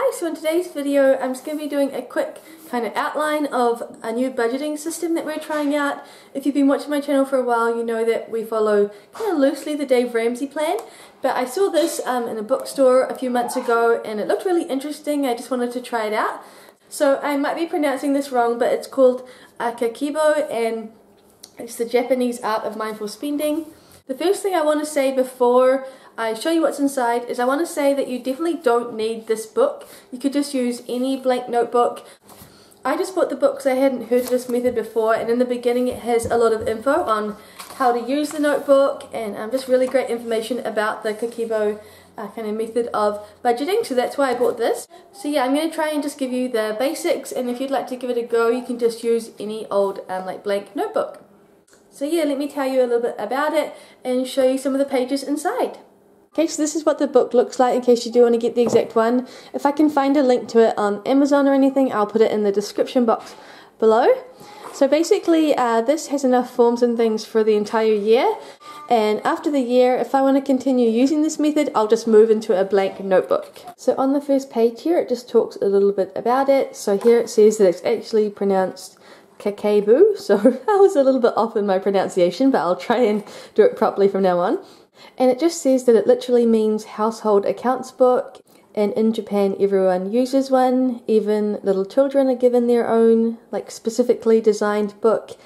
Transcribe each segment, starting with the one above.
Hi, so in today's video I'm just going to be doing a quick kind of outline of a new budgeting system that we're trying out. If you've been watching my channel for a while, you know that we follow kind of loosely the Dave Ramsey plan, but I saw this in a bookstore a few months ago and it looked really interesting. I just wanted to try it out. So I might be pronouncing this wrong, but it's called Kakebo and it's the Japanese art of mindful spending. The first thing I want to say before I show you what's inside is I want to say that you definitely don't need this book. You could just use any blank notebook. I just bought the book because I hadn't heard of this method before, and in the beginning it has a lot of info on how to use the notebook and just really great information about the Kakebo kind of method of budgeting, so that's why I bought this. So yeah, I'm going to try and just give you the basics, and if you'd like to give it a go you can just use any old like blank notebook. So yeah, let me tell you a little bit about it and show you some of the pages inside. Okay, so this is what the book looks like in case you do want to get the exact one. If I can find a link to it on Amazon or anything, I'll put it in the description box below. So basically this has enough forms and things for the entire year, and after the year, if I want to continue using this method, I'll just move into a blank notebook. So on the first page here it just talks a little bit about it. So here it says that it's actually pronounced Kakebo, so I was a little bit off in my pronunciation, but I'll try and do it properly from now on. And it just says that it literally means household accounts book, and in Japan everyone uses one. Even little children are given their own like specifically designed book.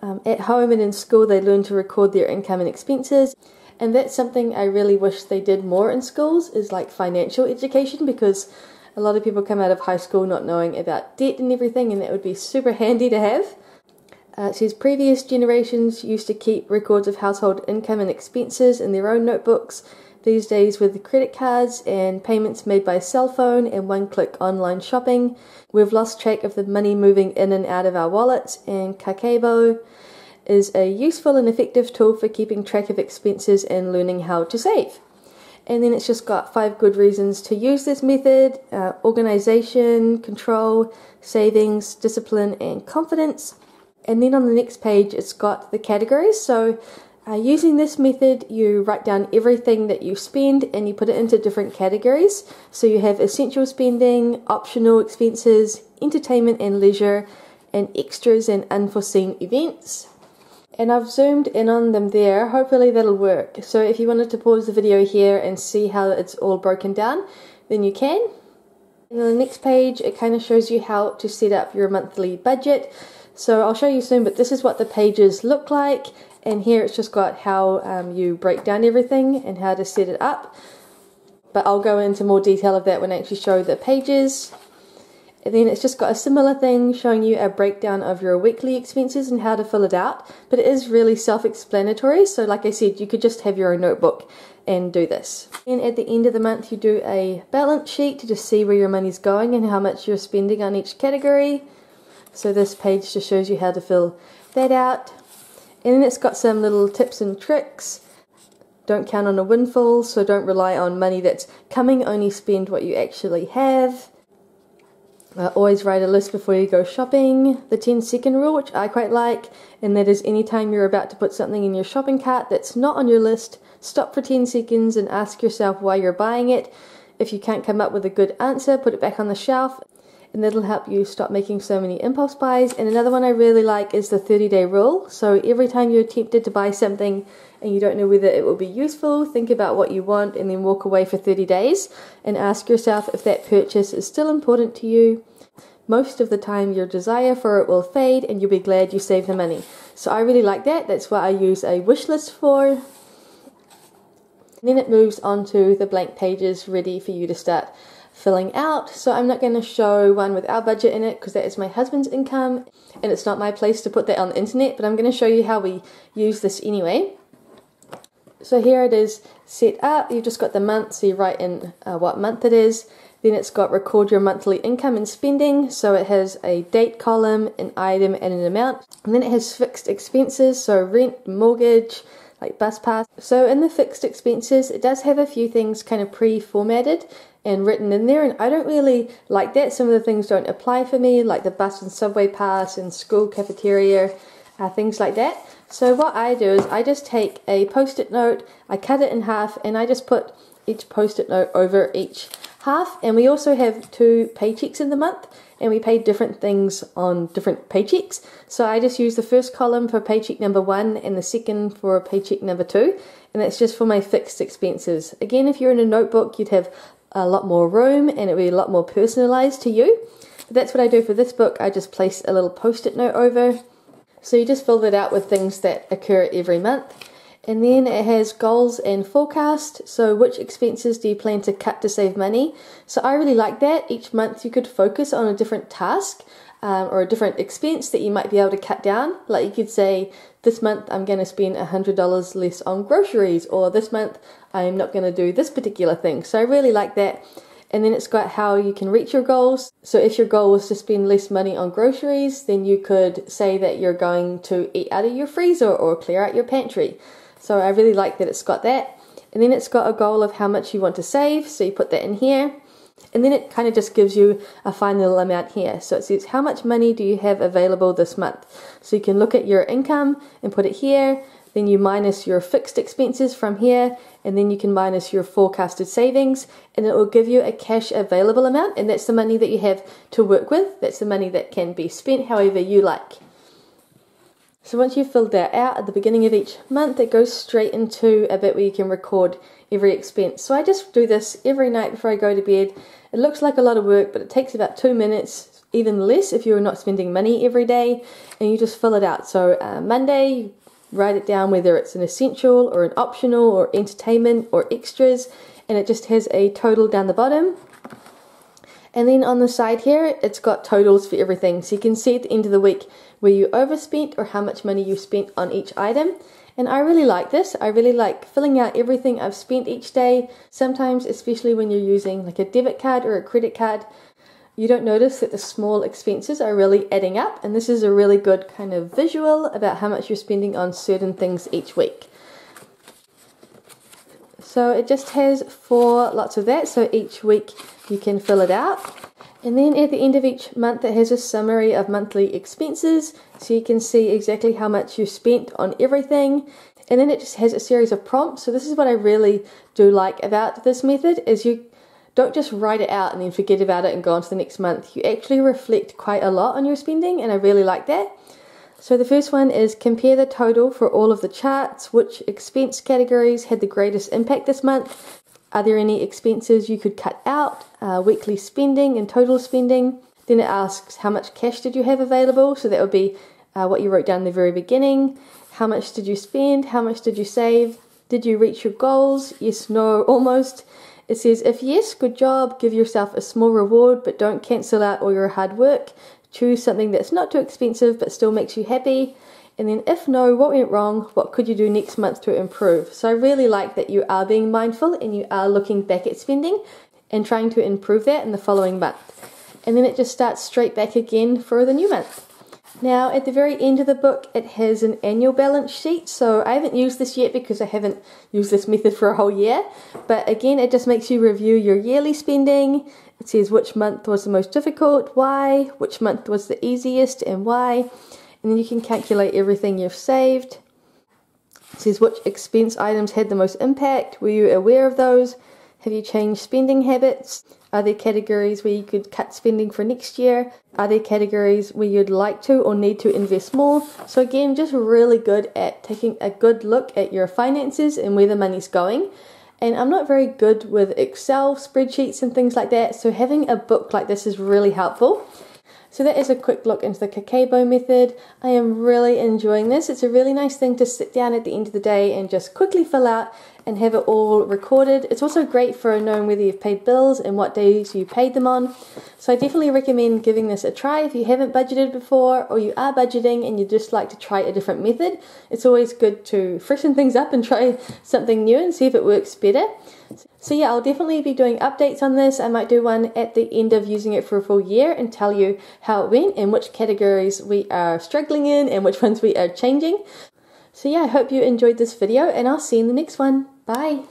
At home and in school they learn to record their income and expenses, and that's something I really wish they did more in schools, is like financial education, because a lot of people come out of high school not knowing about debt and everything, and that would be super handy to have. It says previous generations used to keep records of household income and expenses in their own notebooks. These days, with credit cards and payments made by cell phone and one-click online shopping, we've lost track of the money moving in and out of our wallets, and Kakebo is a useful and effective tool for keeping track of expenses and learning how to save. And then it's just got 5 good reasons to use this method: organization, control, savings, discipline, and confidence. And then on the next page it's got the categories. So using this method you write down everything that you spend and you put it into different categories. So you have essential spending, optional expenses, entertainment and leisure, and extras and unforeseen events. And I've zoomed in on them there. Hopefully that'll work. So if you wanted to pause the video here and see how it's all broken down, then you can. And on the next page it kind of shows you how to set up your monthly budget. So I'll show you soon, but this is what the pages look like, and here it's just got how you break down everything and how to set it up. But I'll go into more detail of that when I actually show the pages. And then it's just got a similar thing showing you a breakdown of your weekly expenses and how to fill it out, but it is really self-explanatory. So like I said, you could just have your own notebook and do this. And at the end of the month you do a balance sheet to just see where your money's going and how much you're spending on each category. So this page just shows you how to fill that out. And then it's got some little tips and tricks. Don't count on a windfall, so don't rely on money that's coming, only spend what you actually have. Always write a list before you go shopping. The 10-second rule, which I quite like, and that is anytime you're about to put something in your shopping cart that's not on your list, stop for 10 seconds and ask yourself why you're buying it. If you can't come up with a good answer, put it back on the shelf, and that'll help you stop making so many impulse buys. And another one I really like is the 30-day rule. So every time you're tempted to buy something and you don't know whether it will be useful, think about what you want and then walk away for 30 days and ask yourself if that purchase is still important to you. Most of the time your desire for it will fade and you'll be glad you saved the money. So I really like that. That's what I use a wish list for. And then it moves on to the blank pages ready for you to start filling out. So I'm not going to show one with our budget in it because that is my husband's income and it's not my place to put that on the internet, but I'm going to show you how we use this anyway. So here it is set up. You've just got the month, so you write in what month it is. Then it's got record your monthly income and spending, so it has a date column, an item and an amount. And then it has fixed expenses, so rent, mortgage, like bus pass. So in the fixed expenses it does have a few things kind of pre-formatted and written in there, and I don't really like that. Some of the things don't apply for me, like the bus and subway pass and school cafeteria, things like that. So what I do is I just take a post-it note, I cut it in half, and I just put each post-it note over each half, and we also have 2 paychecks in the month, and we pay different things on different paychecks. So I just use the first column for paycheck number 1 and the second for paycheck number 2, and that's just for my fixed expenses. Again, if you're in a notebook, you'd have a lot more room and it would be a lot more personalized to you. But that's what I do for this book. I just place a little post-it note over. So you just fill that out with things that occur every month. And then it has goals and forecast. So which expenses do you plan to cut to save money? So I really like that. Each month you could focus on a different task or a different expense that you might be able to cut down. Like you could say, this month I'm going to spend $100 less on groceries, or this month I'm not going to do this particular thing. So I really like that. And then it's got how you can reach your goals. So if your goal was to spend less money on groceries, then you could say that you're going to eat out of your freezer or clear out your pantry. So I really like that it's got that. And then it's got a goal of how much you want to save. So you put that in here. And then it kind of just gives you a final amount here. So it says, how much money do you have available this month? So you can look at your income and put it here. Then you minus your fixed expenses from here, and then you can minus your forecasted savings, and it will give you a cash available amount, and that's the money that you have to work with. That's the money that can be spent however you like. So once you've filled that out at the beginning of each month, it goes straight into a bit where you can record every expense. So I just do this every night before I go to bed. It looks like a lot of work, but it takes about 2 minutes, even less if you're not spending money every day, and you just fill it out. So Monday, write it down whether it's an essential or an optional or entertainment or extras, and it just has a total down the bottom. And then on the side here, it's got totals for everything. So you can see at the end of the week where you overspent or how much money you spent on each item. And I really like this. I really like filling out everything I've spent each day. Sometimes, especially when you're using like a debit card or a credit card, you don't notice that the small expenses are really adding up, and this is a really good kind of visual about how much you're spending on certain things each week. So it just has 4 lots of that, so each week you can fill it out. And then at the end of each month it has a summary of monthly expenses, so you can see exactly how much you spent on everything. And then it just has a series of prompts. So this is what I really do like about this method, is you don't just write it out and then forget about it and go on to the next month. You actually reflect quite a lot on your spending, and I really like that. So the first one is compare the total for all of the charts. Which expense categories had the greatest impact this month? Are there any expenses you could cut out? Weekly spending and total spending. Then it asks how much cash did you have available? So that would be what you wrote down in the very beginning. How much did you spend? How much did you save? Did you reach your goals? Yes, no, almost. It says, if yes, good job, give yourself a small reward, but don't cancel out all your hard work. Choose something that's not too expensive, but still makes you happy. And then if no, what went wrong? What could you do next month to improve? So I really like that you are being mindful and you are looking back at spending and trying to improve that in the following month. And then it just starts straight back again for the new month. Now, at the very end of the book, it has an annual balance sheet. So I haven't used this yet because I haven't used this method for a whole year. But again, it just makes you review your yearly spending. It says which month was the most difficult, why, which month was the easiest and why. And then you can calculate everything you've saved. It says which expense items had the most impact. Were you aware of those? Have you changed spending habits? Are there categories where you could cut spending for next year? Are there categories where you'd like to or need to invest more? So again, just really good at taking a good look at your finances and where the money's going. And I'm not very good with Excel spreadsheets and things like that, so having a book like this is really helpful. So that is a quick look into the Kakebo method. I am really enjoying this. It's a really nice thing to sit down at the end of the day and just quickly fill out and have it all recorded. It's also great for knowing whether you've paid bills and what days you paid them on. So I definitely recommend giving this a try if you haven't budgeted before, or you are budgeting and you just like to try a different method. It's always good to freshen things up and try something new and see if it works better. So yeah, I'll definitely be doing updates on this. I might do one at the end of using it for a full year and tell you how it went and which categories we are struggling in and which ones we are changing. So yeah, I hope you enjoyed this video and I'll see you in the next one. Bye!